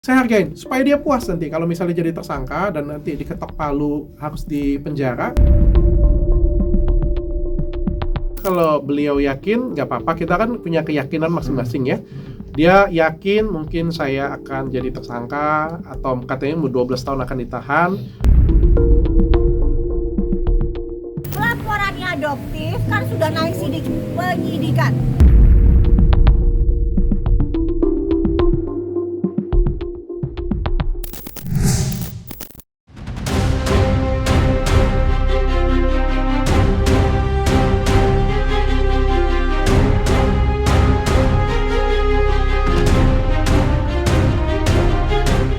Saya hargain supaya dia puas nanti kalau misalnya jadi tersangka dan nanti diketok palu harus dipenjara. Kalau beliau yakin nggak apa-apa, kita kan punya keyakinan masing-masing ya. Dia yakin mungkin saya akan jadi tersangka atau katanya 12 tahun akan ditahan. Laporannya adoptif kan sudah naik sidik penyidikan.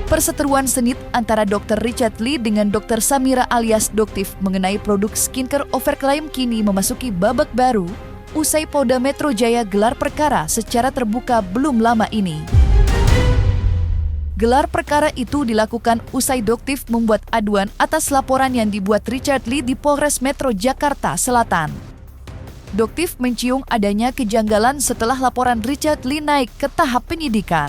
Perseteruan sengit antara Dr. Richard Lee dengan Dr. Samira alias Doktif mengenai produk skincare Overclaim kini memasuki babak baru usai Polda Metro Jaya gelar perkara secara terbuka belum lama ini. Gelar perkara itu dilakukan usai Doktif membuat aduan atas laporan yang dibuat Richard Lee di Polres Metro Jakarta Selatan. Doktif mencium adanya kejanggalan setelah laporan Richard Lee naik ke tahap penyidikan.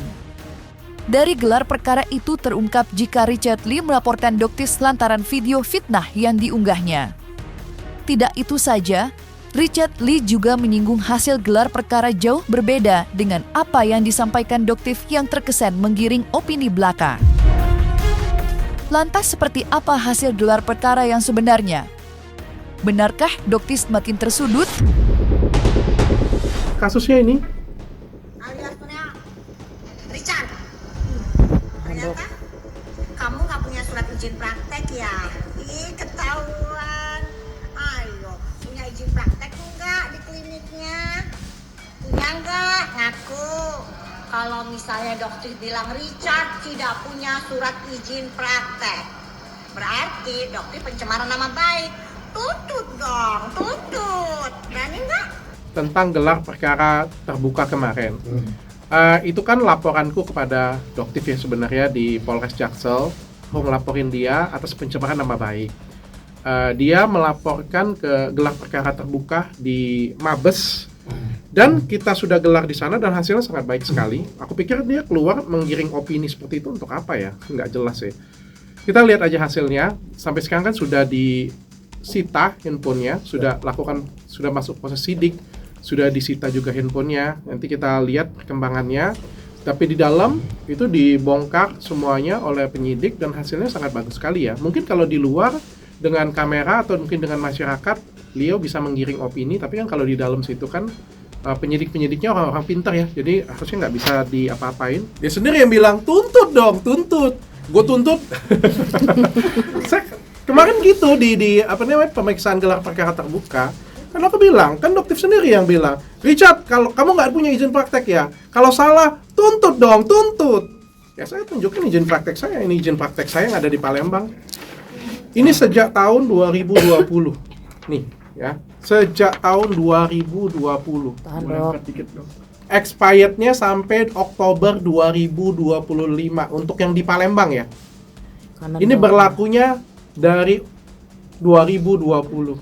Dari gelar perkara itu terungkap jika Richard Lee melaporkan Doktif lantaran video fitnah yang diunggahnya. Tidak itu saja, Richard Lee juga menyinggung hasil gelar perkara jauh berbeda dengan apa yang disampaikan Doktif yang terkesan menggiring opini belaka. Lantas seperti apa hasil gelar perkara yang sebenarnya? Benarkah Doktif makin tersudut? Kasusnya ini Aliasnya Richard, ternyata kamu nggak punya surat izin praktek ya? Ih, ketahuan. Ayo, punya izin praktek enggak di kliniknya? Punya enggak? Ngaku. Kalau misalnya dokter bilang Richard tidak punya surat izin praktek, berarti dokter pencemaran nama baik. Tutut dong, tutut. Berani enggak? tentang gelar perkara terbuka kemarin. Itu kan laporanku kepada Doktif ya sebenarnya di Polres Jaksel. Aku ngelaporin dia atas pencemaran nama baik. Dia melaporkan ke gelar perkara terbuka di Mabes dan kita sudah gelar di sana dan hasilnya sangat baik sekali. Aku pikir dia keluar menggiring opini seperti itu untuk apa ya? Nggak jelas ya. Kita lihat aja hasilnya. Sampai sekarang kan sudah disita handphonenya, sudah masuk proses sidik, sudah disita juga handphonenya. Nanti kita lihat perkembangannya. Tapi di dalam itu dibongkar semuanya oleh penyidik dan hasilnya sangat bagus sekali ya. Mungkin kalau di luar dengan kamera atau mungkin dengan masyarakat, beliau bisa menggiring opini. Tapi kan kalau di dalam situ kan penyidik-penyidiknya orang-orang pintar ya. Jadi harusnya nggak bisa diapa-apain. Dia sendiri yang bilang, tuntut dong, tuntut. Gue tuntut. Kemarin gitu di pemeriksaan gelar perkara terbuka. Kan aku bilang, kan Doktif sendiri yang bilang, Richard, kalau kamu nggak punya izin praktek ya, kalau salah, tuntut dong, tuntut. Ya saya tunjukin izin praktek saya, ini izin praktek saya yang ada di Palembang. Ini sejak tahun 2020. Nih, ya. Sejak tahun 2020. Tahan dong. Expirednya sampai Oktober 2025 untuk yang di Palembang ya. Kanan Ini dong. berlakunya dari 2020.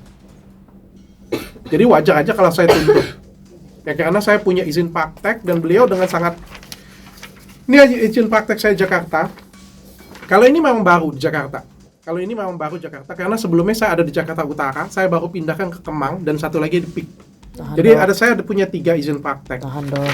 Jadi wajar aja kalau saya tuntut. Ya karena saya punya izin praktek dan beliau dengan sangat. Ini izin praktek saya Jakarta. Kalau ini memang baru di Jakarta. Karena sebelumnya saya ada di Jakarta Utara, saya baru pindahkan ke Kemang dan satu lagi di PIK. Jadi saya punya 3 izin praktek. Tahan dong.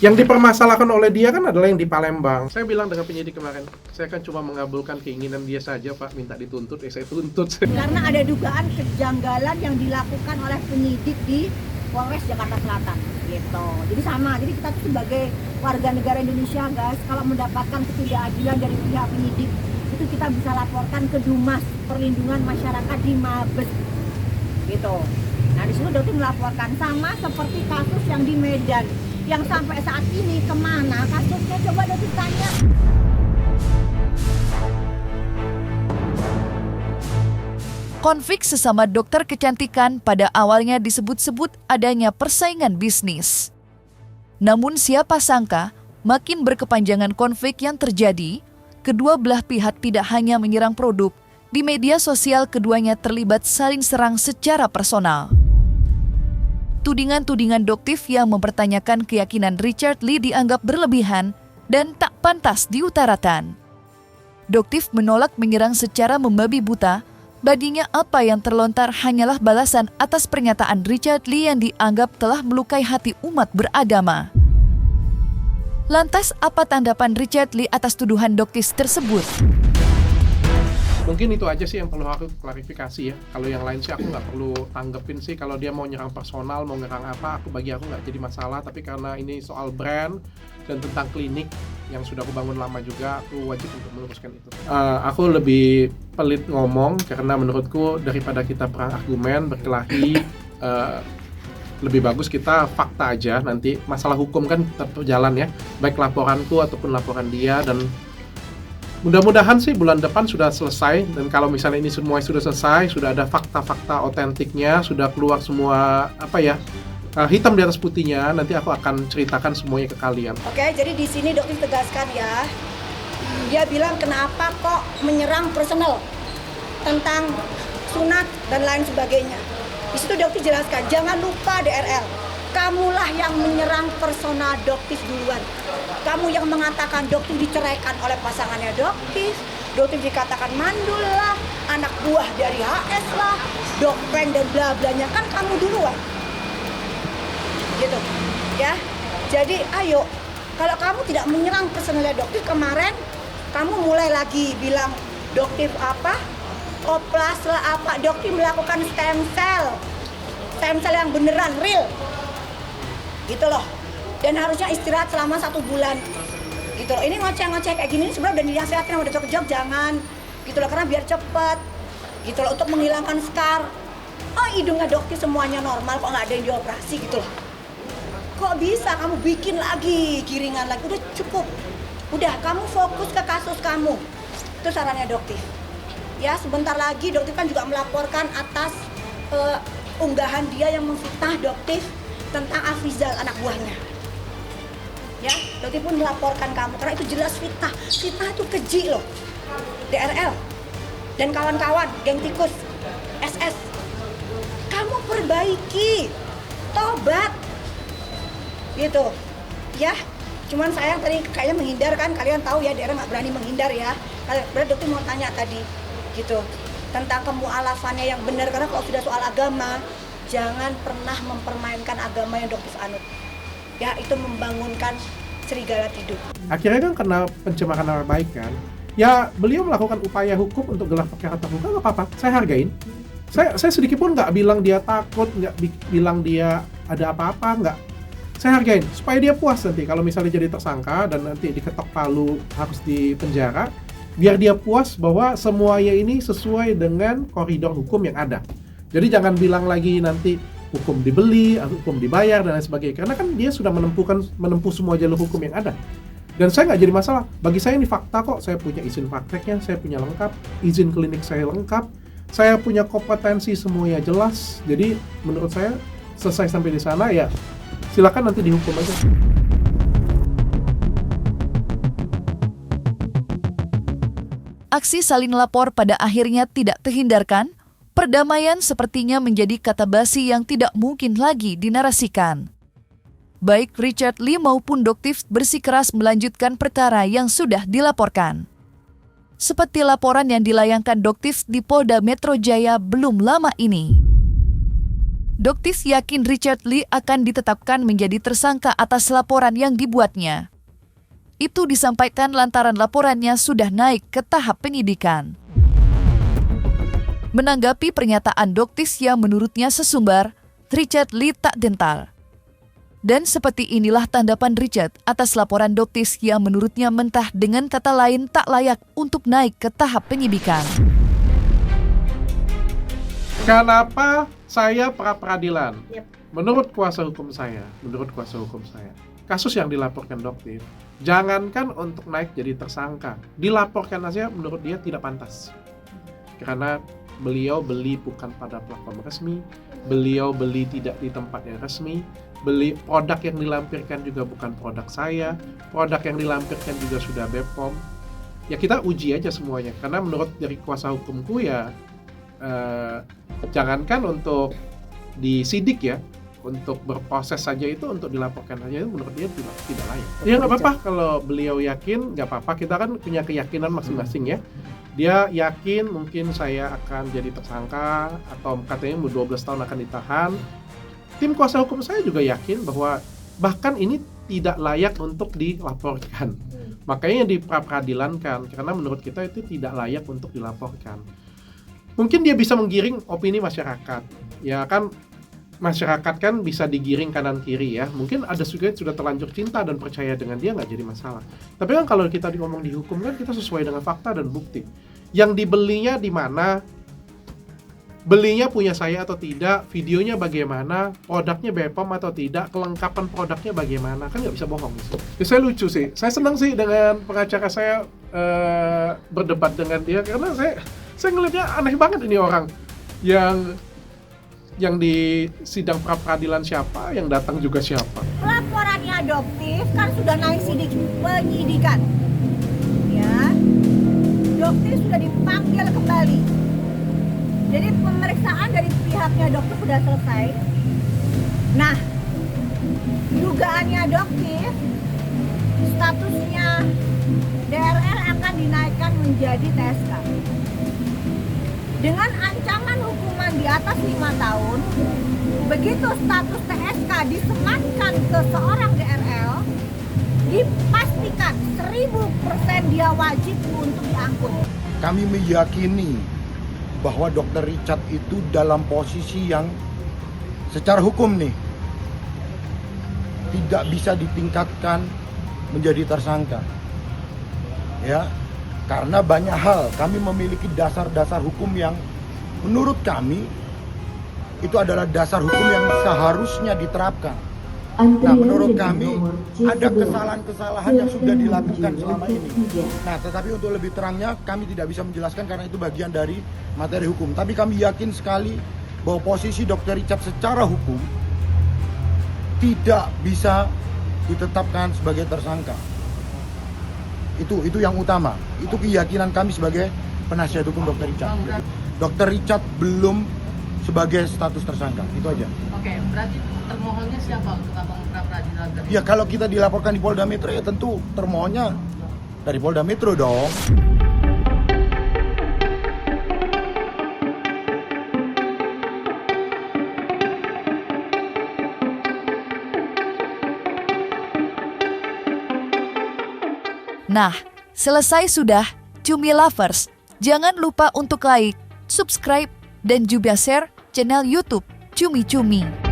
Yang dipermasalahkan oleh dia kan adalah yang di Palembang. Saya bilang dengan penyidik kemarin, saya kan cuma mengabulkan keinginan dia saja Pak, minta dituntut, saya tuntut. Karena ada dugaan kejanggalan yang dilakukan oleh penyidik di Polres Jakarta Selatan gitu. Jadi sama, jadi kita tuh sebagai warga negara Indonesia guys, kalau mendapatkan ketidakadilan dari pihak penyidik itu kita bisa laporkan ke Dumas Perlindungan Masyarakat di Mabes gitu. Nah di situ Dokter melaporkan sama seperti kasus yang di Medan yang sampai saat ini kemana kasusnya, coba Dokter tanya. Konflik sesama dokter kecantikan pada awalnya disebut-sebut adanya persaingan bisnis. Namun siapa sangka, makin berkepanjangan konflik yang terjadi, kedua belah pihak tidak hanya menyerang produk, di media sosial keduanya terlibat saling serang secara personal. Tudingan-tudingan Doktif yang mempertanyakan keyakinan Richard Lee dianggap berlebihan dan tak pantas diutarakan. Doktif menolak menyerang secara membabi buta. Baginya apa yang terlontar hanyalah balasan atas pernyataan Richard Lee yang dianggap telah melukai hati umat beragama. Lantas apa tanggapan Richard Lee atas tuduhan Doktif tersebut? Mungkin itu aja sih yang perlu aku klarifikasi ya. Kalau yang lain sih aku nggak perlu tanggepin sih. Kalau dia mau nyerang personal, mau nyerang apa, bagi aku nggak jadi masalah. Tapi karena ini soal brand dan tentang klinik yang sudah aku bangun lama juga, aku wajib untuk meluruskan itu. Aku lebih pelit ngomong karena menurutku daripada kita perang argumen, berkelahi, lebih bagus kita fakta aja. Nanti masalah hukum kan tetap berjalan ya, baik laporanku ataupun laporan dia, dan mudah-mudahan sih bulan depan sudah selesai. Dan kalau misalnya ini semua sudah selesai, sudah ada fakta-fakta otentiknya, sudah keluar semua hitam di atas putihnya, nanti aku akan ceritakan semuanya ke kalian. Oke, jadi di sini Doktif tegaskan ya. Dia bilang kenapa kok menyerang personal tentang sunat dan lain sebagainya. Di situ Doktif jelaskan, jangan lupa DRL, kamulah yang menyerang persona Doktif duluan. Kamu yang mengatakan Doktif diceraikan oleh pasangannya Doktif dikatakan mandul lah, anak buah dari HS lah, dokpen dan bla blanya, kan kamu duluan. Gitu, ya. Jadi ayo, kalau kamu tidak menyerang personalnya Doktif kemarin, kamu mulai lagi bilang Doktif apa? Oplas lah apa? Doktif melakukan stem cell yang beneran real. Gitu loh. Dan harusnya istirahat selama 1 bulan gitu loh. Ini ngoceh-ngoceh kayak gini sebenarnya udah dinasihatin sama dokter Jok, jangan gitu loh, karena biar cepet gitu loh, untuk menghilangkan scar. Oh, hidungnya Doktif semuanya normal kok, nggak ada yang dioperasi gitu loh. Kok bisa kamu bikin lagi giringan lagi? Udah cukup, udah kamu fokus ke kasus kamu. Itu sarannya Doktif ya. Sebentar lagi Doktif kan juga melaporkan atas unggahan dia yang memfitnah Doktif tentang Afrizal, anak buahnya. Ya, Doktif pun melaporkan kamu karena itu jelas fitnah. Fitnah itu keji loh. DRL dan kawan-kawan, geng tikus, SS. Kamu perbaiki, tobat. Gitu. Ya, cuman sayang tadi kayaknya menghindar kan, kalian tahu ya, DRL nggak berani menghindar ya. Berarti Doktif mau tanya tadi, gitu, tentang kemu'alafannya yang benar, karena kalau sudah soal agama, jangan pernah mempermainkan agama yang Doktif anut. Ya, itu membangunkan serigala tidur. Akhirnya kan kena pencemaran nama baik kan. Ya, beliau melakukan upaya hukum untuk gelar perkara terbuka, nggak apa-apa, saya hargain. Saya sedikit pun nggak bilang dia takut, nggak bilang dia ada apa-apa, nggak. Saya hargain, supaya dia puas nanti kalau misalnya jadi tersangka dan nanti diketok palu harus dipenjara, biar dia puas bahwa semuanya ini sesuai dengan koridor hukum yang ada. Jadi jangan bilang lagi nanti hukum dibeli, hukum dibayar, dan lain sebagainya. Karena kan dia sudah menempuh semua jalur hukum yang ada. Dan saya nggak jadi masalah. Bagi saya ini fakta kok. Saya punya izin prakteknya, saya punya lengkap, izin klinik saya lengkap, saya punya kompetensi semuanya jelas. Jadi menurut saya selesai sampai di sana ya, silakan nanti dihukum aja. Aksi saling lapor pada akhirnya tidak terhindarkan. Perdamaian sepertinya menjadi kata basi yang tidak mungkin lagi dinarasikan. Baik Richard Lee maupun Doktif bersikeras melanjutkan perkara yang sudah dilaporkan. Seperti laporan yang dilayangkan Doktif di Polda Metro Jaya belum lama ini. Doktif yakin Richard Lee akan ditetapkan menjadi tersangka atas laporan yang dibuatnya. Itu disampaikan lantaran laporannya sudah naik ke tahap penyidikan. Menanggapi pernyataan Doktif yang menurutnya sesumbar, Richard Lee tak gentar. Dan seperti inilah tanggapan Richard atas laporan Doktif yang menurutnya mentah, dengan kata lain tak layak untuk naik ke tahap penyidikan. Kenapa saya pra-peradilan? Yep. Menurut kuasa hukum saya, kasus yang dilaporkan Doktif, jangankan untuk naik jadi tersangka, dilaporkan aja menurut dia tidak pantas. Karena beliau beli bukan pada platform resmi, beliau beli tidak di tempat yang resmi, beli produk yang dilampirkan juga bukan produk saya, produk yang dilampirkan juga sudah BPOM. Ya kita uji aja semuanya, karena menurut dari kuasa hukumku ya, jangankan untuk disidik ya, untuk berproses saja itu, untuk dilaporkan saja itu menurut dia tidak layak. Ya nggak apa-apa kalau beliau yakin, nggak apa-apa. Kita kan punya keyakinan masing-masing ya. Dia yakin mungkin saya akan jadi tersangka atau katanya 12 tahun akan ditahan. Tim kuasa hukum saya juga yakin bahwa bahkan ini tidak layak untuk dilaporkan. Makanya di pra-peradilankan, karena menurut kita itu tidak layak untuk dilaporkan. Mungkin dia bisa menggiring opini masyarakat. Ya kan, masyarakat kan bisa digiring kanan kiri ya. Mungkin ada juga yang sudah terlanjur cinta dan percaya dengan dia, nggak jadi masalah. Tapi kan kalau kita ngomong di hukum kan kita sesuai dengan fakta dan bukti. Yang dibelinya di mana, belinya punya saya atau tidak, videonya bagaimana, produknya BPOM atau tidak, kelengkapan produknya bagaimana, kan nggak bisa bohong sih. Ya, saya lucu sih, saya senang sih dengan pengacara saya berdebat dengan dia, karena saya ngeliatnya aneh banget ini orang yang di sidang pra-peradilan siapa, yang datang juga siapa. Laporannya adoptif kan sudah naik sidik penyidikan. Ya. Dokter sudah dipanggil kembali. Jadi pemeriksaan dari pihaknya dokter sudah selesai. Nah, dugaannya dokter, statusnya DRL akan dinaikkan menjadi TSK. Dengan ancaman hukuman di atas 5 tahun, begitu status TSK disematkan ke seorang DRL, dipastikan 1000% dia wajib untuk diangkut. Kami meyakini bahwa Dr. Richard itu dalam posisi yang secara hukum nih tidak bisa ditingkatkan menjadi tersangka. Ya, karena banyak hal kami memiliki dasar-dasar hukum yang menurut kami itu adalah dasar hukum yang seharusnya diterapkan. Nah, menurut kami ada kesalahan-kesalahan yang sudah dilakukan selama ini. Nah, tetapi untuk lebih terangnya kami tidak bisa menjelaskan karena itu bagian dari materi hukum. Tapi kami yakin sekali bahwa posisi Dr. Richard secara hukum tidak bisa ditetapkan sebagai tersangka. Itu yang utama. Itu keyakinan kami sebagai penasihat hukum Dr. Richard. Dr. Richard belum sebagai status tersangka. Itu aja. Oke, berarti termohonnya siapa untuk abang pra-peradilan? Ya kalau kita dilaporkan di Polda Metro ya tentu termohonnya dari Polda Metro dong. Nah, selesai sudah, Cumi Lovers. Jangan lupa untuk like, subscribe, dan juga share channel YouTube Cumi Cumi.